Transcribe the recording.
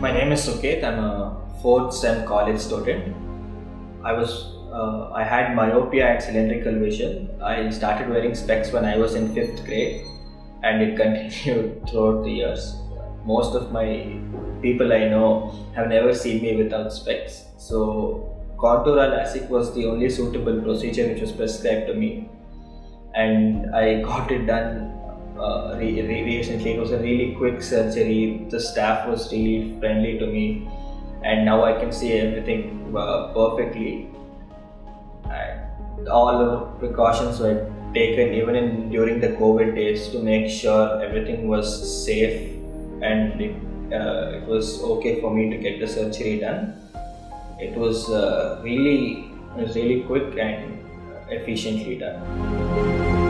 My name is Suketh. I'm a fourth sem college student. I had myopia and cylindrical vision. I started wearing specs when I was in 5th grade, and it continued throughout the years. Most of my people I know have never seen me without specs. So Contoura Lasik was the only suitable procedure which was prescribed to me, and I got it done recently. It was a really quick surgery. The staff was really friendly to me, and now I can see everything perfectly. And all the precautions were taken even during the COVID days to make sure everything was safe, and it was okay for me to get the surgery done. It was really quick and efficiently done.